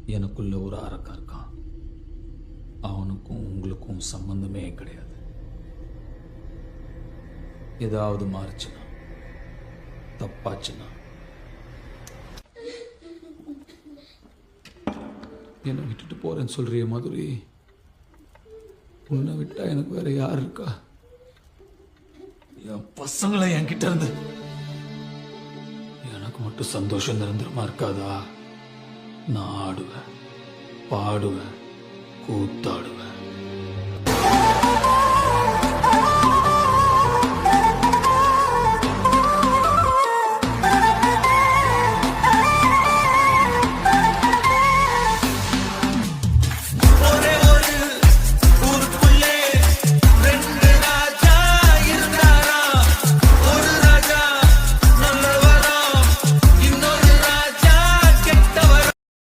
எனக்குள்ள ஒரு அரக்கன் இருக்கான். அவனுக்கும் உங்களுக்கும் சம்பந்தமே கிடையாது. ஏதாவது மாறுச்சுன்னா, தப்பாச்சுன்னா என்னை விட்டுட்டு போறேன்னு சொல்றிய மதுரை? உன்னை விட்டா எனக்கு வேற யார் இருக்கா? என் பசங்களை என்கிட்ட இருந்து எனக்கு மட்டும் சந்தோஷம் நிரந்தரமா இருக்காதா? நான் ஆடுவேன், பாடுவேன், கூத்தாடுவேன்.